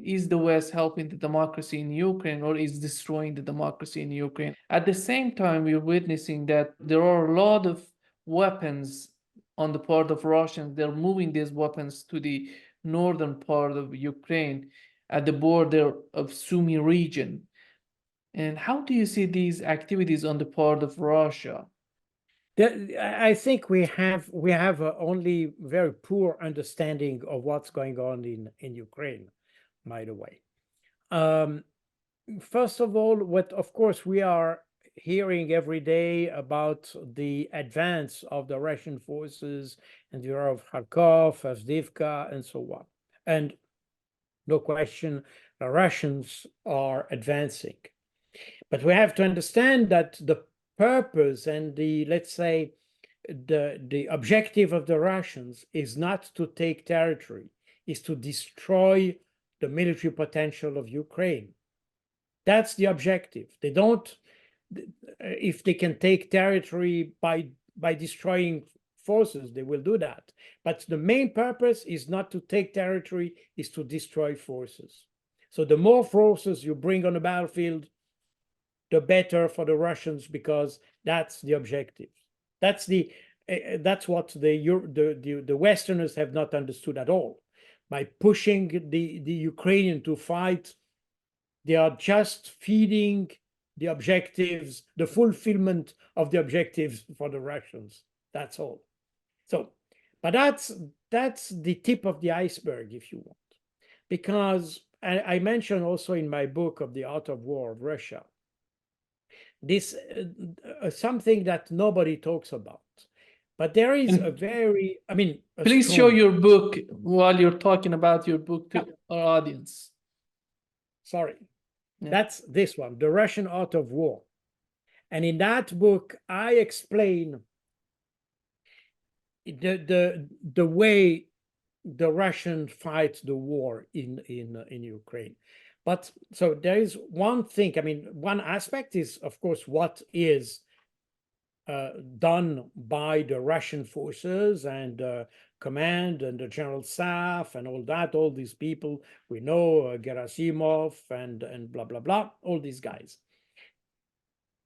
is the West helping the democracy in Ukraine or is destroying the democracy in Ukraine? At the same time, we're witnessing that there are a lot of weapons on the part of Russians. They're moving these weapons to the northern part of Ukraine at the border of Sumy region. And how do you see these activities on the part of Russia? I think we have only very poor understanding of what's going on in Ukraine, by the way. First of all, of course we are hearing every day about the advance of the Russian forces in the area of Kharkov, Avdiivka, and so on. And no question, the Russians are advancing. But we have to understand that the purpose and let's say, the objective of the Russians is not to take territory, is to destroy the military potential of Ukraine. That's the objective. They don't, if they can take territory by destroying forces, they will do that. But the main purpose is not to take territory, is to destroy forces. So the more forces you bring on the battlefield, the better for the Russians, because that's the objective. That's what the Westerners have not understood at all. By pushing the Ukrainian to fight, they are just feeding the objectives, the fulfillment of the objectives for the Russians. That's all. So, but that's the tip of the iceberg, if you want, because I mentioned also in my book of the Art of War of Russia, this something that nobody talks about, but there is a very, please show your book while you're talking about your book to our audience. Sorry, that's this one, The Russian Art of War. And in that book, I explain the way the Russians fight the war in Ukraine. But so there is one thing, one aspect is, of course, what is done by the Russian forces and command and the general staff and all that, all these people we know, Gerasimov and blah, blah, blah, all these guys.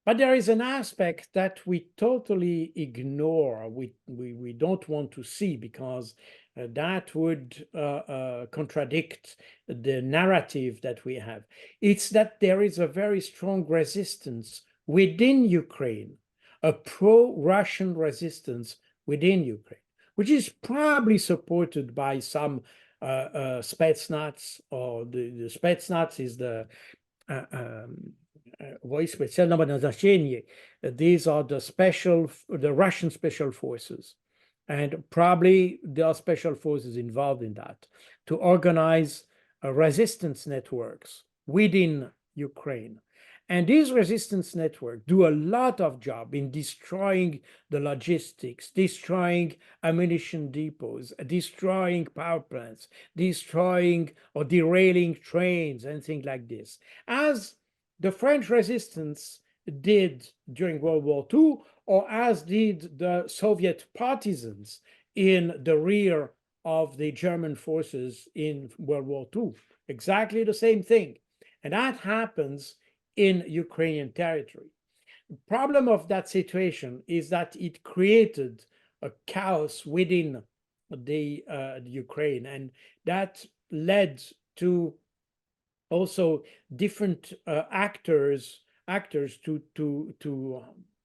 But there is an aspect that we totally ignore, we don't want to see, because that would contradict the narrative that we have. It's that there is a very strong resistance within Ukraine, a pro-Russian resistance within Ukraine, which is probably supported by some Spetsnaz, or the Spetsnaz is the these are the Russian special forces. And probably there are special forces involved in that to organize resistance networks within Ukraine. And these resistance networks do a lot of job in destroying the logistics, destroying ammunition depots, destroying power plants, destroying or derailing trains and things like this, as the French resistance did during World War II, or as did the Soviet partisans in the rear of the German forces in World War II. Exactly the same thing. And that happens in Ukrainian territory. The problem of that situation is that it created a chaos within the Ukraine, and that led to also different actors to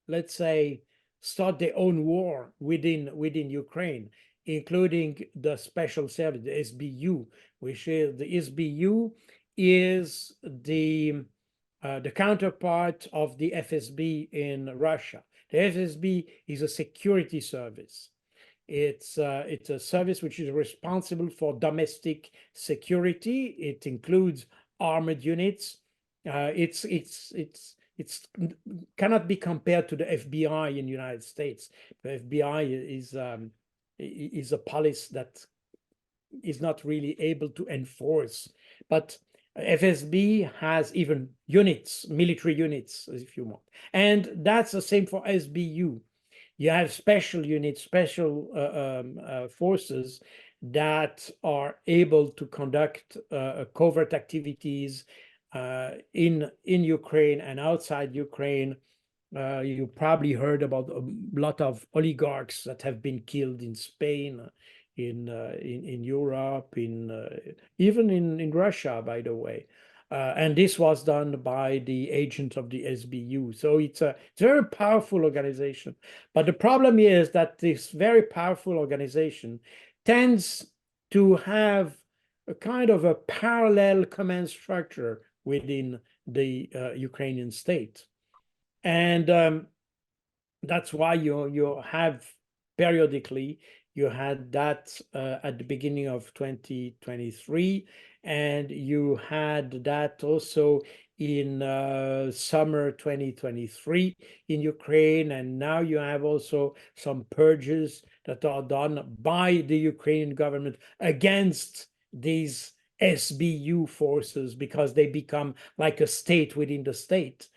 let's say start their own war within Ukraine, including the special service, the SBU, which is the SBU is the counterpart of the FSB in Russia. The FSB is a security service. It's a service which is responsible for domestic security. It includes armored units. It's cannot be compared to the FBI in the United States. The FBI is a police that is not really able to enforce, but FSB has even units, military units, if you want. And that's the same for SBU. You have special units, special forces that are able to conduct covert activities in Ukraine and outside Ukraine. You probably heard about a lot of oligarchs that have been killed in Spain, in Europe, even in Russia, by the way. And this was done by the agent of the SBU. So it's a very powerful organization. But the problem is that this very powerful organization tends to have a kind of a parallel command structure within the Ukrainian state. And that's why you have periodically, you had that at the beginning of 2023, and you had that also in summer 2023 in Ukraine, and now you have also some purges that are done by the Ukrainian government against these SBU forces because they become like a state within the state.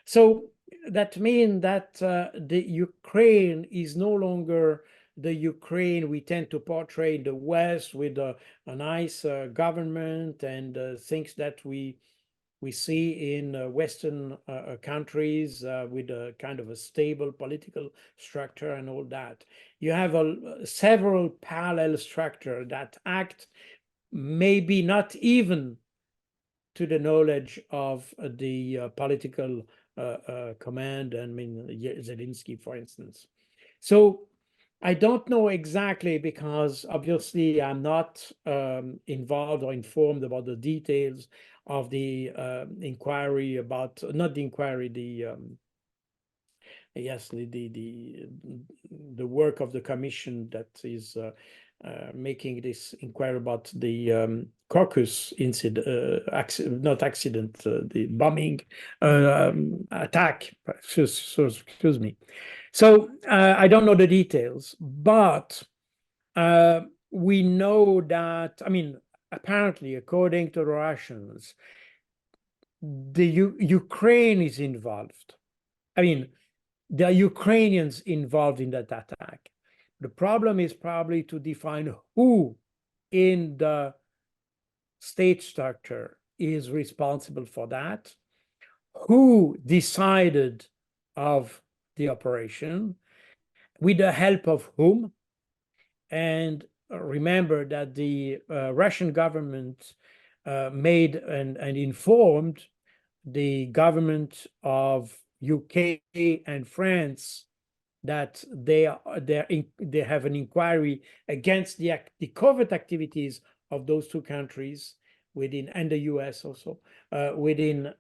So that means that the Ukraine is no longer the Ukraine we tend to portray in the West with a nice government and things that we see in Western countries with a kind of a stable political structure and all that. You have several parallel structures that act maybe not even to the knowledge of the political command, I mean, Zelensky, for instance. So I don't know exactly because obviously I'm not involved or informed about the details of the inquiry about, not the inquiry, yes, the work of the commission that is making this inquiry about the Caucasus incident, not accident, the bombing attack. Excuse me. So I don't know the details, but we know that, I mean, apparently, according to the Russians, Ukraine is involved. I mean, there are Ukrainians involved in that attack. The problem is probably to define who in the state structure is responsible for that, who decided of the operation, with the help of whom. And remember that the Russian government made and informed the government of UK and France that they have an inquiry against the covert activities of those two countries within, and the US also within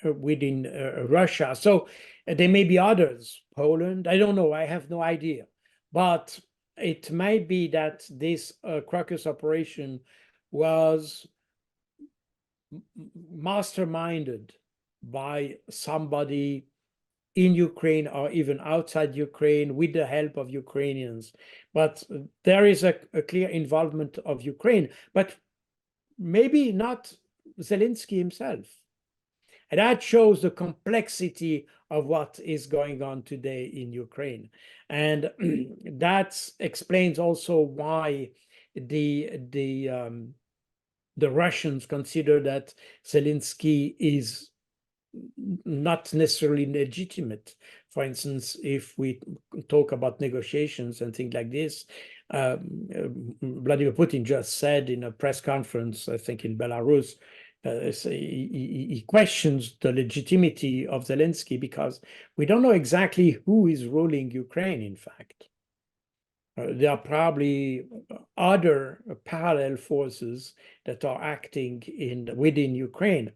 Russia. So there may be others, Poland, I don't know, I have no idea. But it might be that this Crocus operation was masterminded by somebody in Ukraine or even outside Ukraine with the help of Ukrainians. But there is a clear involvement of Ukraine, but maybe not Zelensky himself. And that shows the complexity of what is going on today in Ukraine. And that explains also why the Russians consider that Zelensky is not necessarily legitimate. For instance, if we talk about negotiations and things like this, Vladimir Putin just said in a press conference, I think in Belarus, he questions the legitimacy of Zelensky because we don't know exactly who is ruling Ukraine, in fact. There are probably other parallel forces that are acting within Ukraine.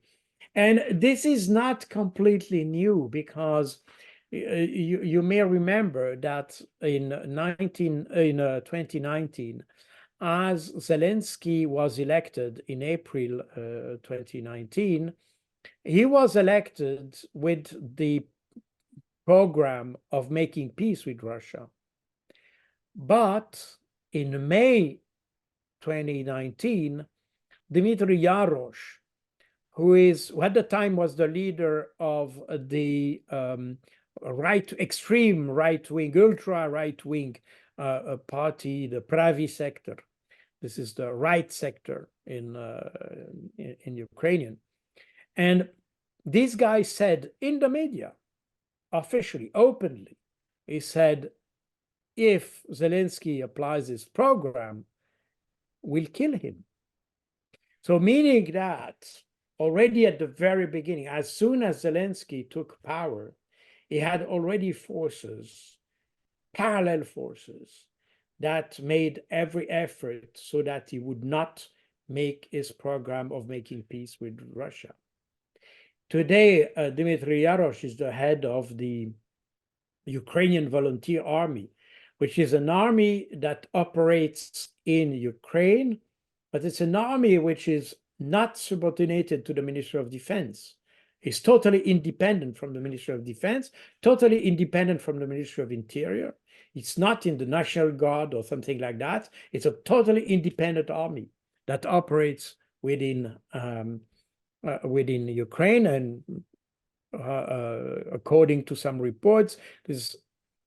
And this is not completely new because you may remember that in 2019, as Zelensky was elected in April 2019, he was elected with the program of making peace with Russia. But in May 2019, Dmitry Yarosh, who at the time was the leader of the extreme right-wing, ultra right-wing party, the Pravi sector. This is the right sector in Ukrainian. And this guy said in the media, officially, openly, he said, if Zelensky applies this program, we'll kill him. So meaning that already at the very beginning, as soon as Zelensky took power, he had already forces, parallel forces, that made every effort so that he would not make his program of making peace with Russia. Today, Dmitry Yarosh is the head of the Ukrainian Volunteer Army, which is an army that operates in Ukraine, but it's an army which is not subordinated to the Ministry of Defense. It's totally independent from the Ministry of Defense, totally independent from the Ministry of Interior. It's not in the National Guard or something like that. It's a totally independent army that operates within Ukraine, and according to some reports, there's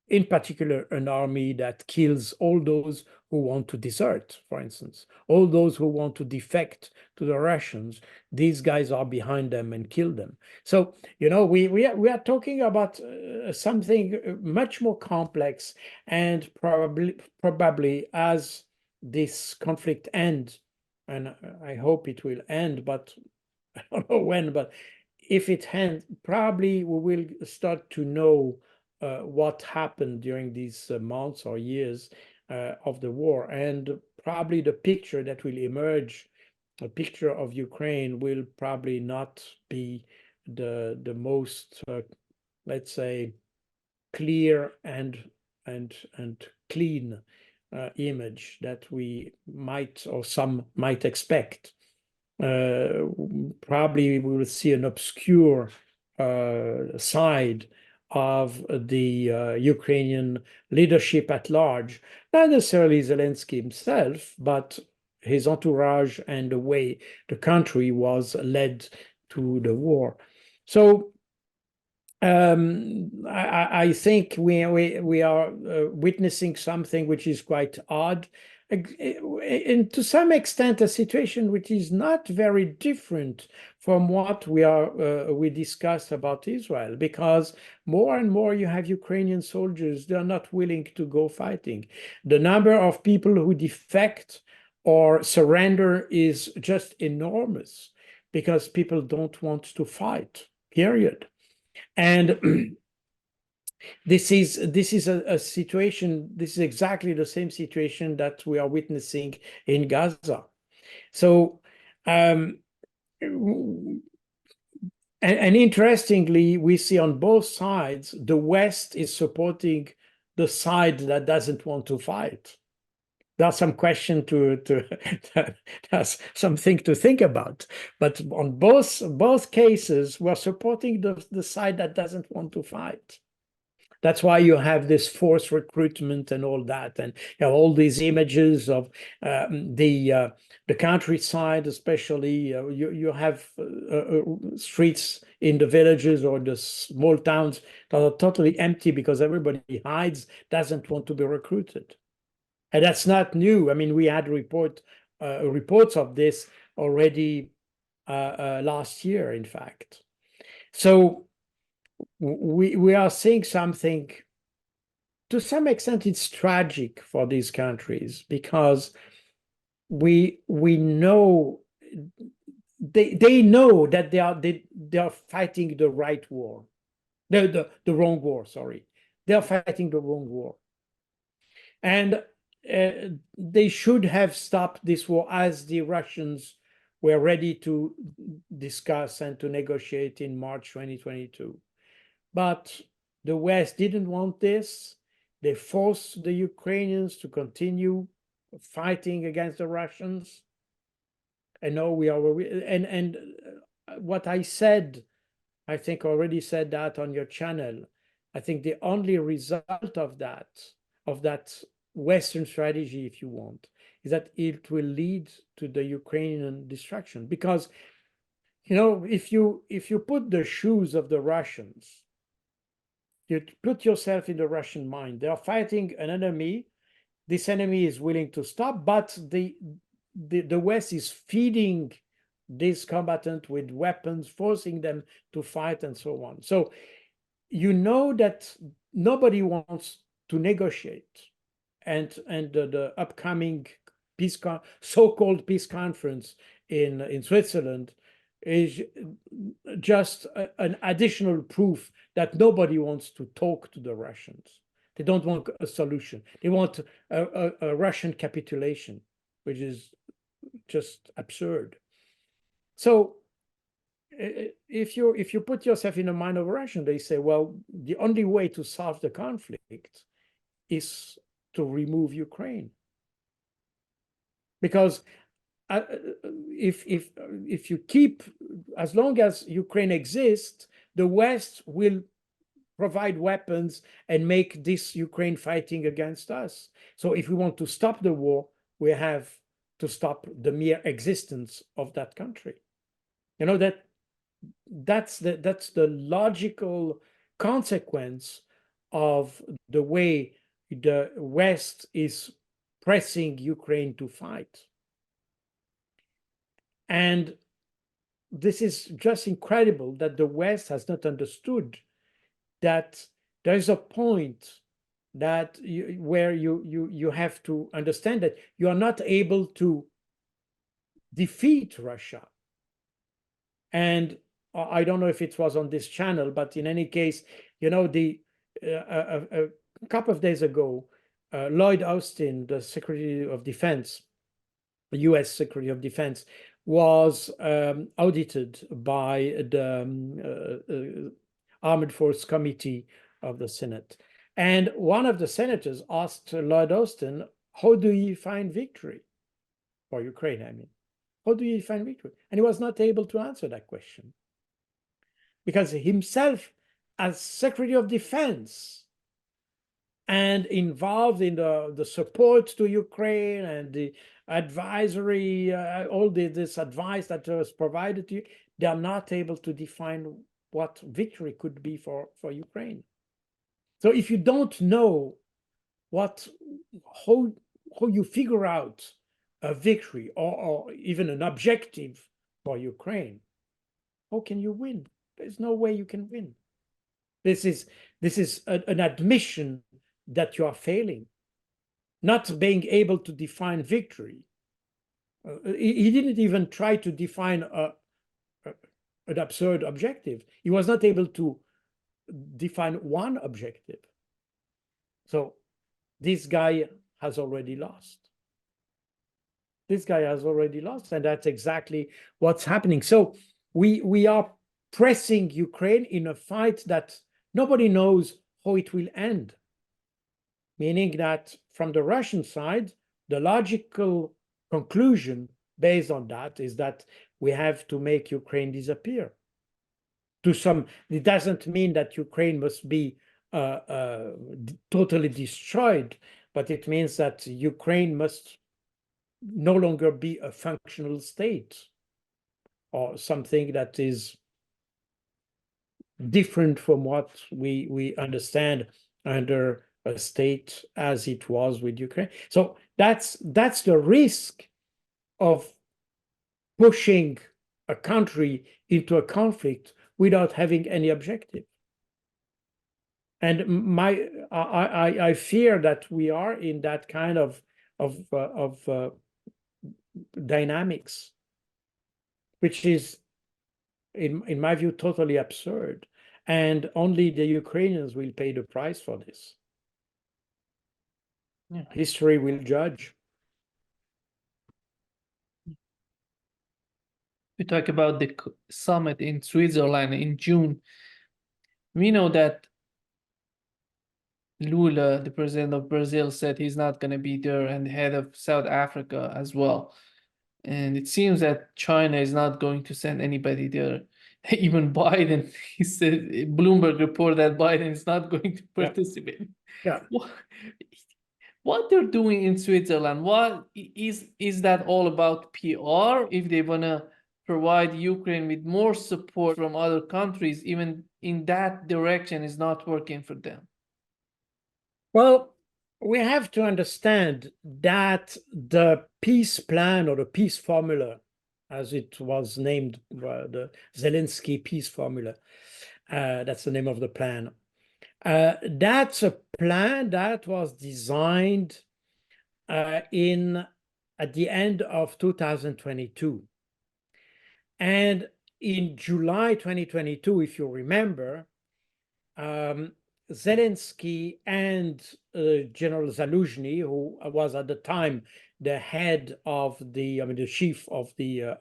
in particular an army that kills all those who want to desert, for instance, all those who want to defect to the Russians. These guys are behind them and kill them. So, you know, we are talking about something much more complex, and probably as this conflict ends, and I hope it will end, but I don't know when, but if it ends, probably we will start to know what happened during these months or years of the war. And probably the picture that will emerge, a picture of Ukraine, will probably not be the most, let's say, clear and clean image that we might, or some might expect. Probably we will see an obscure side of the Ukrainian leadership at large, not necessarily Zelensky himself, but his entourage and the way the country was led to the war. So I think we are witnessing something which is quite odd, and to some extent a situation which is not very different from what we discussed about Israel, because more and more you have Ukrainian soldiers, they are not willing to go fighting. The number of people who defect or surrender is just enormous because people don't want to fight, period. And this is a situation, this is exactly the same situation that we are witnessing in Gaza. So, and interestingly, we see on both sides, the West is supporting the side that doesn't want to fight. That's some question that's something to think about. But on both cases, we're supporting the side that doesn't want to fight. That's why you have this forced recruitment and all that, and you have all these images of the countryside, especially. You have streets in the villages or the small towns that are totally empty because everybody hides, doesn't want to be recruited. And that's not new. I mean, we had reports of this already last year, in fact. So we are seeing something, to some extent, it's tragic for these countries, because we know they know that they are fighting the right war, the wrong war. Sorry, they are fighting the wrong war, and they should have stopped this war, as the Russians were ready to discuss and to negotiate in March 2022. But the West didn't want this. They forced the Ukrainians to continue fighting against the Russians. And now we are, and what I said, I think already said that on your channel. I think the only result of that Western strategy, if you want, is that it will lead to the Ukrainian destruction. Because, you know, if you put the shoes of the Russians, you put yourself in the Russian mind. They are fighting an enemy this enemy is willing to stop, but the West is feeding this combatant with weapons, forcing them to fight and so on. So you know that nobody wants to negotiate, and the upcoming so-called peace conference in Switzerland is just an additional proof that nobody wants to talk to the Russians. They don't want a solution. They want a Russian capitulation, which is just absurd. So if you put yourself in the mind of a Russian, they say, well, the only way to solve the conflict is to remove Ukraine, because if you keep, as long as Ukraine exists, the West will provide weapons and make this Ukraine fighting against us. So if we want to stop the war, we have to stop the mere existence of that country. You know, that's the logical consequence of the way the West is pressing Ukraine to fight. And this is just incredible that the West has not understood that there is a point that where you have to understand that you are not able to defeat Russia. And I don't know if it was on this channel, but in any case, you know, a couple of days ago, Lloyd Austin, the Secretary of Defense, the US Secretary of Defense, was audited by the Armed Force Committee of the Senate. And one of the senators asked Lloyd Austin, how do you find victory for Ukraine? I mean, how do you find victory? And he was not able to answer that question, because himself, as Secretary of Defense and involved in the support to Ukraine and the advisory, all this advice that was provided to you, they are not able to define what victory could be for Ukraine. So if you don't know how you figure out a victory or even an objective for Ukraine, how can you win? There's no way you can win. This is an admission that you are failing, not being able to define victory. He didn't even try to define an absurd objective. He was not able to define one objective. So this guy has already lost. This guy has already lost, and that's exactly what's happening. So we are pressing Ukraine in a fight that nobody knows how it will end. Meaning that from the Russian side, the logical conclusion based on that is that we have to make Ukraine disappear. It doesn't mean that Ukraine must be totally destroyed, but it means that Ukraine must no longer be a functional state or something that is different from what we understand under a state as it was with Ukraine. So that's the risk of pushing a country into a conflict without having any objective. And I fear that we are in that kind of dynamics, which is, in my view, totally absurd. And only the Ukrainians will pay the price for this. Yeah. History will judge. We talk about the summit in Switzerland in June. We know that Lula, the president of Brazil, said he's not going to be there, and the head of South Africa as well. And it seems that China is not going to send anybody there. Even Biden, he said, Bloomberg report that Biden is not going to participate. Yeah. What they're doing in Switzerland, what is that all about PR? If they want to provide Ukraine with more support from other countries, even in that direction is not working for them. Well, We have to understand that the peace plan or the peace formula, as it was named, the Zelensky peace formula, that's the name of the plan. That's a plan that was designed at the end of 2022. And in July 2022, if you remember, Zelensky and General Zaluzhny, who was at the time the head of the chief of the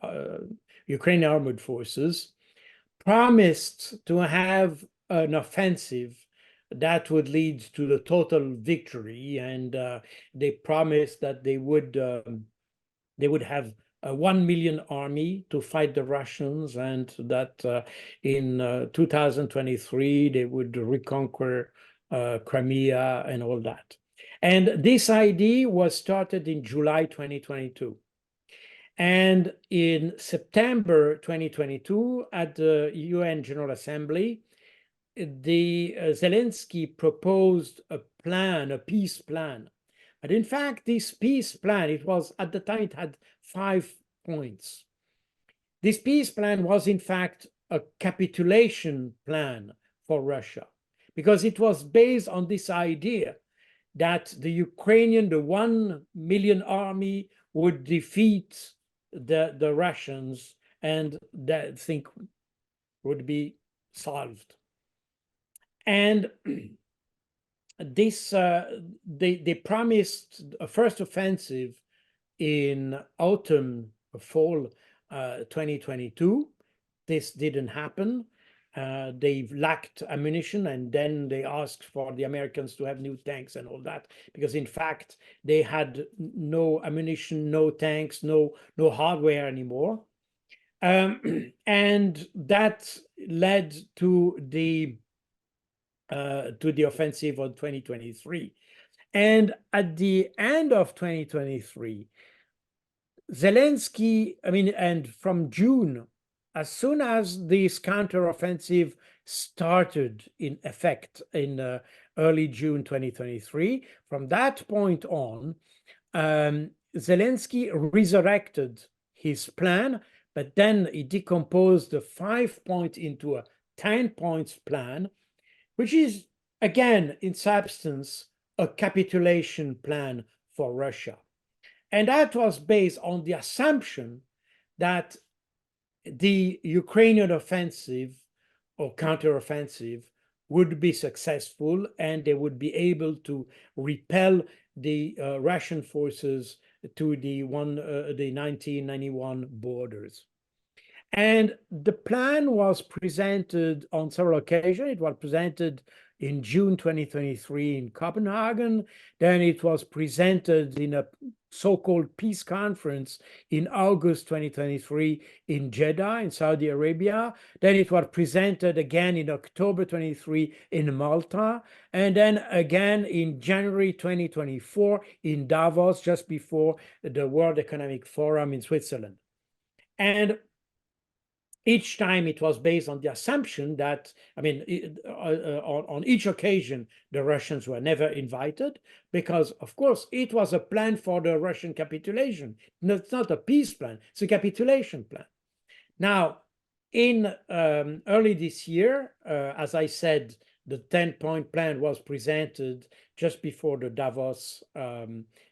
Ukrainian armed forces, promised to have an offensive that would lead to the total victory, and they promised that they would have a 1 million army to fight the Russians, and that in 2023 they would reconquer Crimea and all that. And this idea was started in July 2022. And in September 2022, at the UN General Assembly, Zelensky proposed a plan, a peace plan. But in fact, this peace plan, it was at the time, it had 5 points. This peace plan was in fact a capitulation plan for Russia, because it was based on this idea that the 1 million army would defeat the Russians, and that thing would be solved. And this they promised a first offensive in fall 2022. This didn't happen. They lacked ammunition, and then they asked for the Americans to have new tanks and all that, because in fact they had no ammunition, no tanks, no hardware anymore. And that led to the offensive of 2023. And at the end of 2023, Zelensky, and from June, as soon as this counteroffensive started in effect in early June 2023, from that point on, Zelensky resurrected his plan, but then he decomposed the 5-point into a 10-point plan, which is, again, in substance, a capitulation plan for Russia. And that was based on the assumption that the Ukrainian offensive or counteroffensive would be successful, and they would be able to repel the Russian forces to the 1991 borders. And the plan was presented on several occasions. It was presented in June 2023 in Copenhagen. Then it was presented in a so-called peace conference in August 2023 in Jeddah in Saudi Arabia. Then it was presented again in October 23 in Malta, and then again in January 2024 in Davos, just before the World Economic Forum in Switzerland. And each time it was based on the assumption that, on each occasion, the Russians were never invited, because, of course, it was a plan for the Russian capitulation. No, it's not a peace plan, it's a capitulation plan. Now, in early this year, as I said, the 10-point plan was presented just before the Davos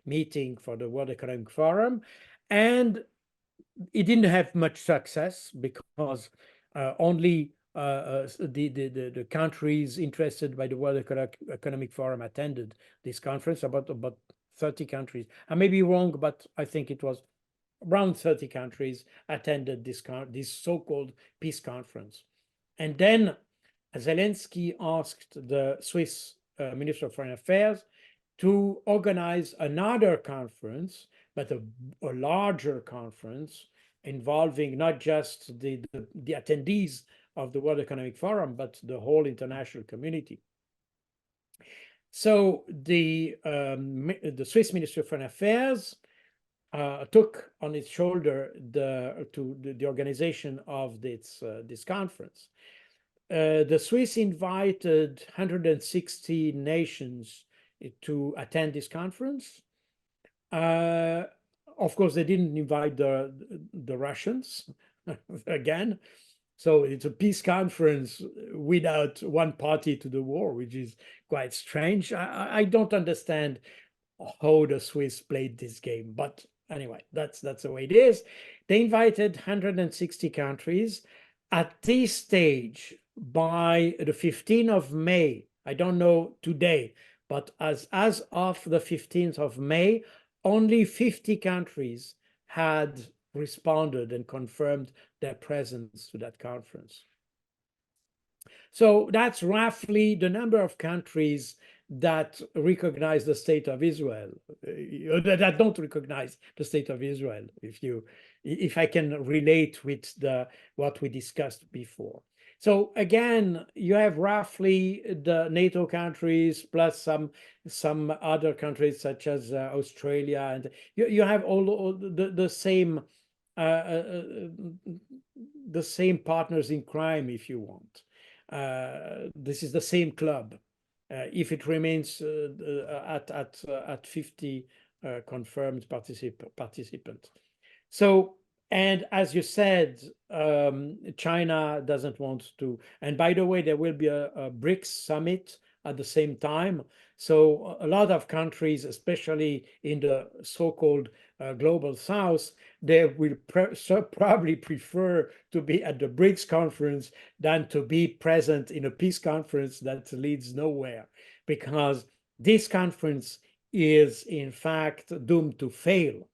meeting for the World Economic Forum, and it didn't have much success, because only the countries interested by the World Economic Forum attended this conference. About 30 countries. I may be wrong, but I think it was around 30 countries attended this so-called peace conference. And then Zelensky asked the Swiss Minister of Foreign Affairs to organize another conference, but a larger conference involving not just the attendees of the World Economic Forum, but the whole international community. So the Swiss Ministry of Foreign Affairs took on its shoulder the organization of this conference. The Swiss invited 160 nations to attend this conference. Of course, they didn't invite the Russians again. So it's a peace conference without one party to the war, which is quite strange. I don't understand how the Swiss played this game, but anyway, that's the way it is. They invited 160 countries. At this stage, by the 15th of May, I don't know today, but as of the 15th of May, only 50 countries had responded and confirmed their presence to that conference. So that's roughly the number of countries that recognize the state of Israel, that don't recognize the state of Israel, if I can relate with what we discussed before. So again, you have roughly the NATO countries plus some other countries such as Australia, and you have all the same partners in crime, if you want. This is the same club. If it remains at 50 confirmed participants. So, and as you said, China doesn't want to. And by the way, there will be a BRICS summit at the same time. So a lot of countries, especially in the so-called global south, they will probably prefer to be at the BRICS conference than to be present in a peace conference that leads nowhere, because this conference is in fact doomed to fail.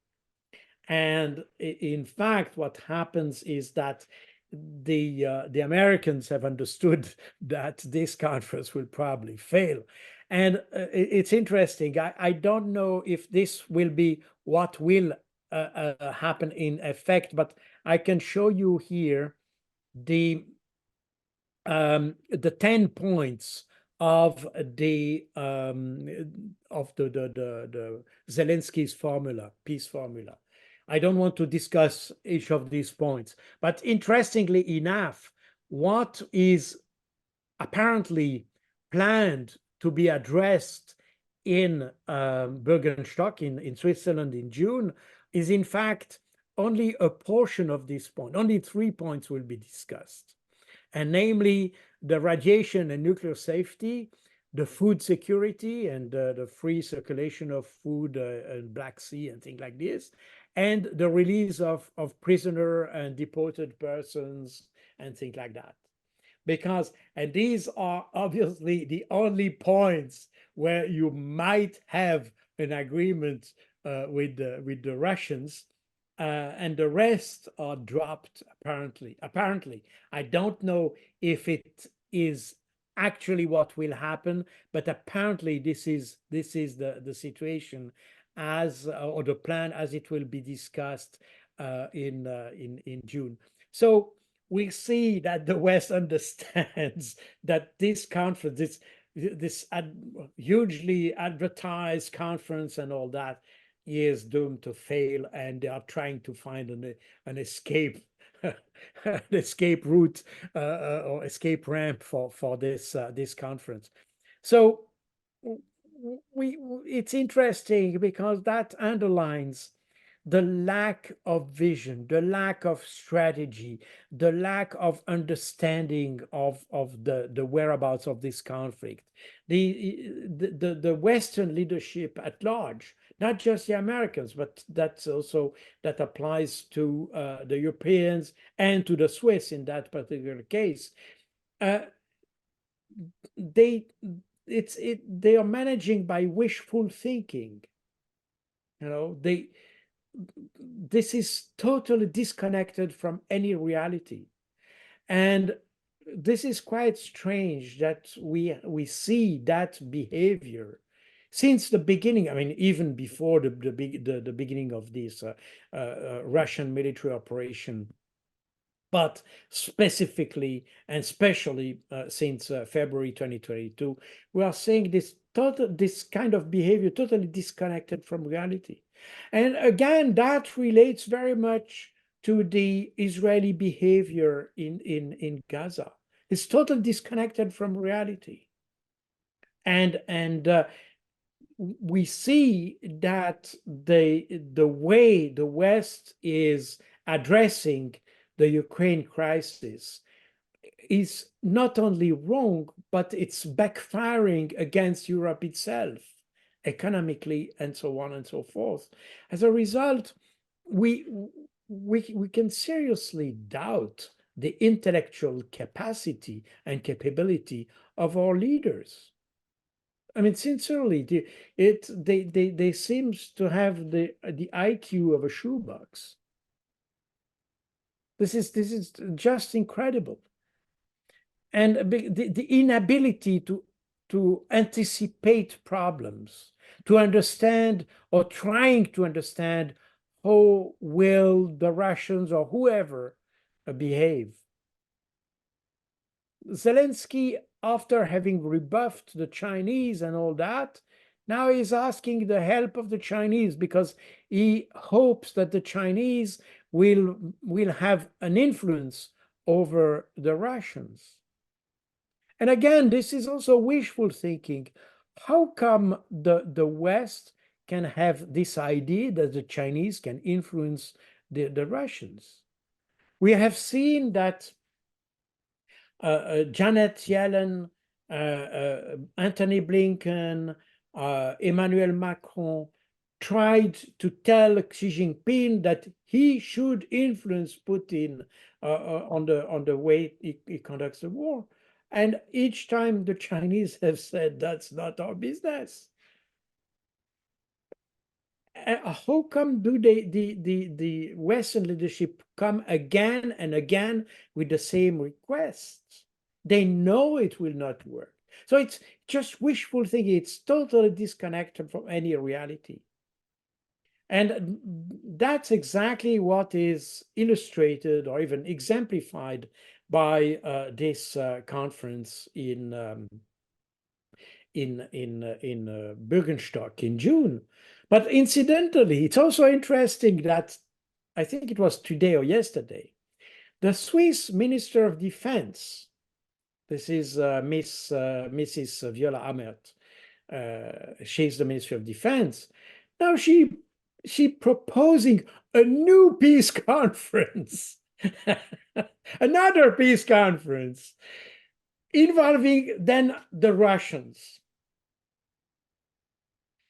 And in fact, what happens is that the Americans have understood that this conference will probably fail. And it's interesting. I don't know if this will be what will happen in effect, but I can show you here the 10 points of the Zelensky's formula, peace formula. I don't want to discuss each of these points, but interestingly enough, what is apparently planned to be addressed in Bergenstock in Switzerland in June is in fact only a portion of this point. Only 3 points will be discussed, and namely the radiation and nuclear safety, the food security and the free circulation of food in Black Sea and things like this, and the release of prisoner and deported persons and things like that. Because, and these are obviously the only points where you might have an agreement with the Russians, and the rest are dropped apparently. I don't know if it is actually what will happen, but apparently this is the situation as or the plan as it will be discussed in June. So we see that the West understands that this conference, this hugely advertised conference and all that, is doomed to fail, and they are trying to find an escape an escape route or escape ramp for this conference. So it's interesting because that underlines the lack of vision, the lack of strategy, the lack of understanding of the whereabouts of this conflict. The Western leadership at large, not just the Americans, but that applies to the Europeans and to the Swiss in that particular case. They are managing by wishful thinking. This is totally disconnected from any reality. And this is quite strange that we see that behavior since the beginning. I mean, even before the beginning of this Russian military operation, but specifically and especially since February 2022, we are seeing this kind of behavior totally disconnected from reality. And again, that relates very much to the Israeli behavior in Gaza. It's totally disconnected from reality. And we see that the way the West is addressing the Ukraine crisis is not only wrong, but it's backfiring against Europe itself, economically, and so on and so forth. As a result, we can seriously doubt the intellectual capacity and capability of our leaders. I mean, sincerely, they seems to have the IQ of a shoebox. This is just incredible. And the inability to anticipate problems, to understand or trying to understand how will the Russians or whoever behave. Zelensky, after having rebuffed the Chinese and all that, now he's asking the help of the Chinese because he hopes that the Chinese will have an influence over the Russians. And again, this is also wishful thinking. How come the West can have this idea that the Chinese can influence the Russians? We have seen that Janet Yellen, Antony Blinken, Emmanuel Macron tried to tell Xi Jinping that he should influence Putin on the way he conducts the war. And each time the Chinese have said, that's not our business. How come do the Western leadership come again and again with the same requests? They know it will not work. So it's just wishful thinking. It's totally disconnected from any reality. And that's exactly what is illustrated or even exemplified by this conference in Bürgenstock in June. But incidentally, it's also interesting that I think it was today or yesterday, the Swiss Minister of Defense, this is Mrs. Viola Amert, she's the Ministry of Defense. Now she proposing a new peace conference, another peace conference involving then the Russians.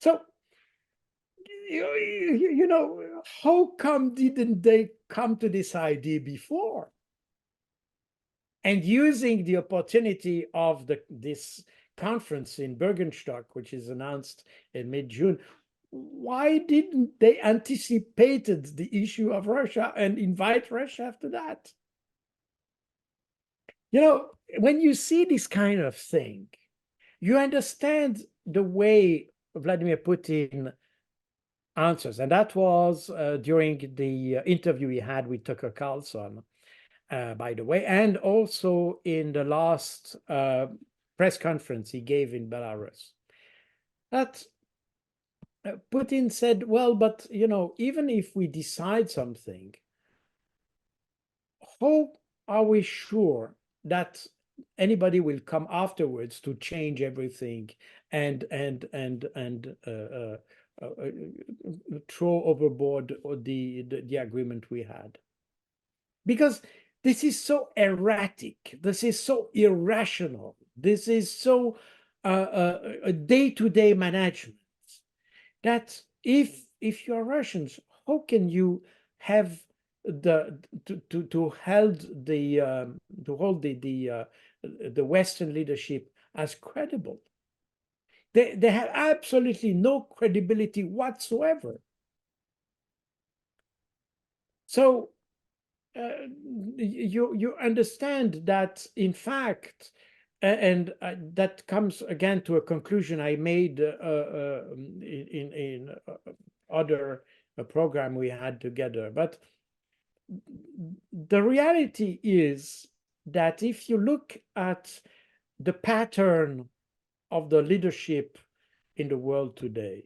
So, you know, how come didn't they come to this idea before? And using the opportunity of this conference in Bürgenstock, which is announced in mid-June, why didn't they anticipated the issue of Russia and invite Russia after that? You know, when you see this kind of thing, you understand the way Vladimir Putin answers. And that was during the interview he had with Tucker Carlson, by the way, and also in the last press conference he gave in Belarus. That Putin said, well, but, you know, even if we decide something, how are we sure that anybody will come afterwards to change everything and throw overboard the agreement we had? Because this is so erratic, this is so irrational, this is so a day-to-day management that if you're Russians, how can you have to hold the Western leadership as credible? They have absolutely no credibility whatsoever. So you understand that, in fact, and that comes again to a conclusion I made in other program we had together. But the reality is that if you look at the pattern of the leadership in the world today,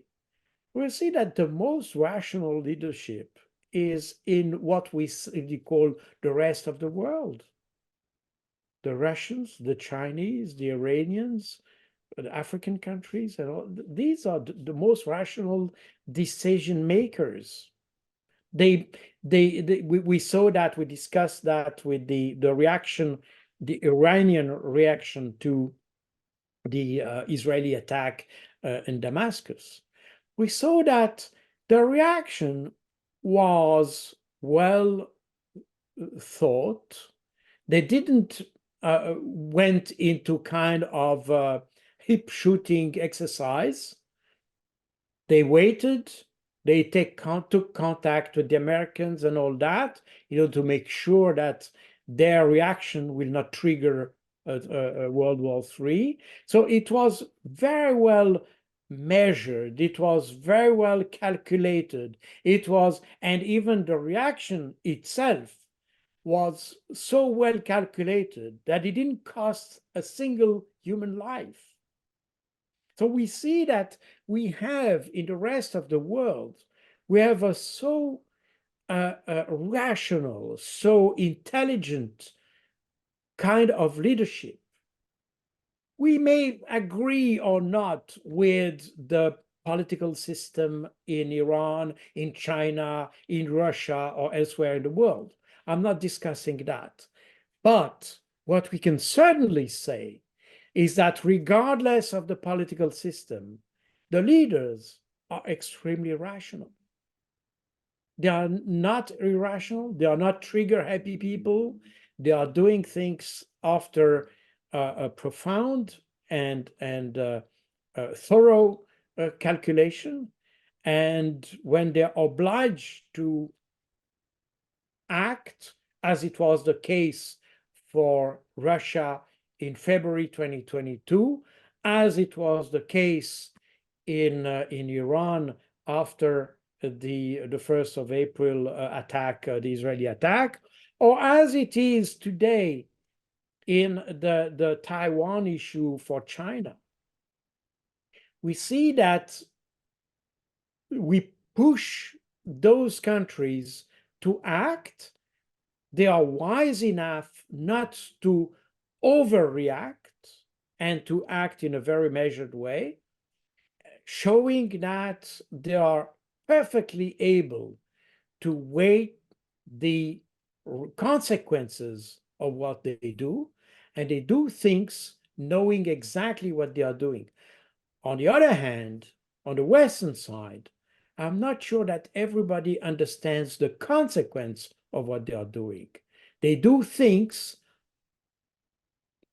we'll see that the most rational leadership is in what we call the rest of the world. The Russians, the Chinese, the Iranians, the African countries, and all, these are the most rational decision makers. We saw that, we discussed that with the reaction, the Iranian reaction to the Israeli attack in Damascus. We saw that the reaction was well thought. They didn't went into kind of hip shooting exercise. They waited. They took contact with the Americans and all that, to make sure that their reaction will not trigger World War III. So it was very well measured. It was very well calculated. And even the reaction itself was so well calculated that it didn't cost a single human life. So we see that we have in the rest of the world, we have a so rational, so intelligent kind of leadership. We may agree or not with the political system in Iran, in China, in Russia, or elsewhere in the world. I'm not discussing that. But what we can certainly say is that regardless of the political system, the leaders are extremely rational. They are not irrational. They are not trigger-happy people. They are doing things after a profound and thorough calculation. And when they're obliged to act, as it was the case for Russia in February 2022, as it was the case in Iran after the 1st of April attack, the Israeli attack, or as it is today in the Taiwan issue for China. We see that we push those countries to act. They are wise enough not to overreact and to act in a very measured way, showing that they are perfectly able to weigh the consequences of what they do, and they do things knowing exactly what they are doing. On the other hand, on the Western side, I'm not sure that everybody understands the consequence of what they are doing. They do things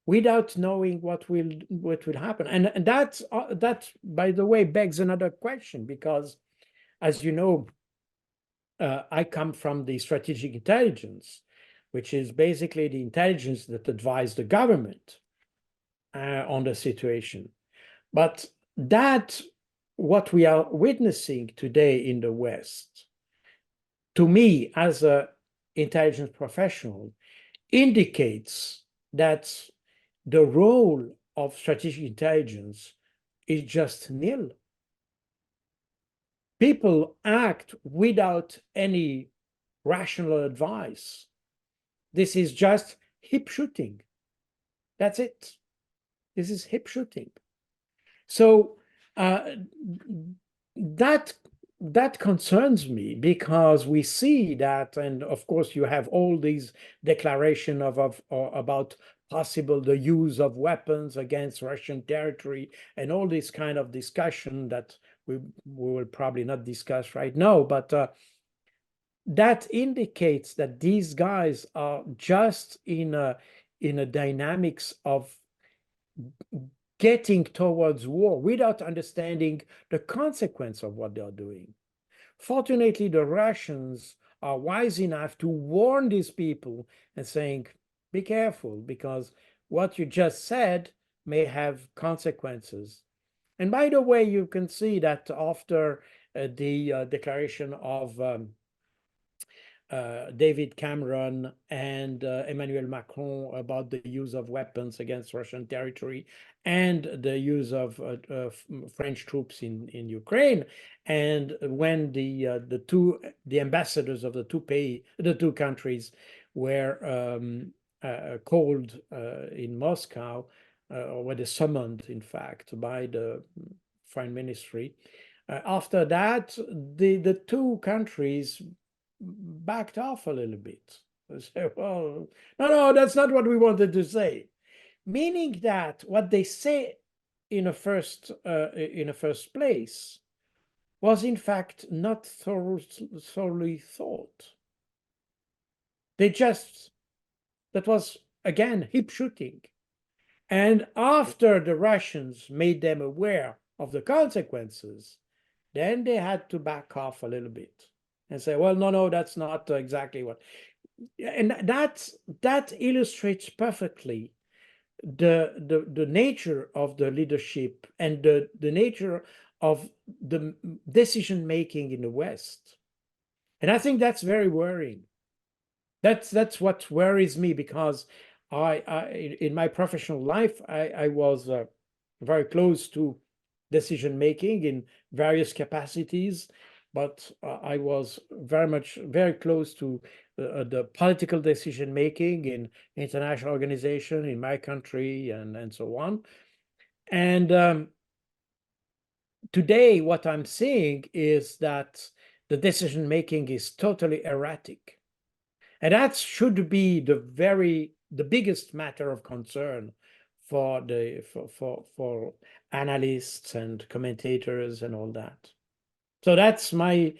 without knowing what will happen, and that, by the way, begs another question, because, as you know, I come from the strategic intelligence, which is basically the intelligence that advises the government on the situation. But that, what we are witnessing today in the West, to me, as an intelligence professional, indicates that the role of strategic intelligence is just nil. People act without any rational advice. This is just hip shooting. That's it. This is hip shooting. So that concerns me, because we see that, and of course you have all these declarations about possible the use of weapons against Russian territory, and all this kind of discussion that we will probably not discuss right now, but that indicates that these guys are just in a dynamics of getting towards war without understanding the consequence of what they're doing. Fortunately, the Russians are wise enough to warn these people and saying, be careful, because what you just said may have consequences. And by the way, you can see that after the declaration of David Cameron and Emmanuel Macron about the use of weapons against Russian territory and the use of French troops in Ukraine, and when the ambassadors of the two countries were called in Moscow, or were they summoned, in fact, by the foreign ministry. After that, the two countries backed off a little bit. They say, well, no, that's not what we wanted to say. Meaning that what they say in a first place was in fact not thoroughly thought. That was again hip shooting. And after the Russians made them aware of the consequences, then they had to back off a little bit and say, well, no, that's not exactly what. And that illustrates perfectly the nature of the leadership and the nature of the decision making in the West. And I think that's very worrying. That's what worries me, because I in my professional life I was very close to decision making in various capacities, but I was very close to the political decision making in international organization in my country and so on. And today what I'm seeing is that the decision making is totally erratic. And that should be the biggest matter of concern for for analysts and commentators and all that. So that's my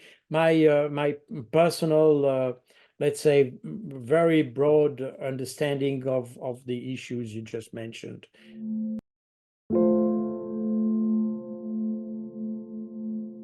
personal, let's say, very broad understanding of the issues you just mentioned.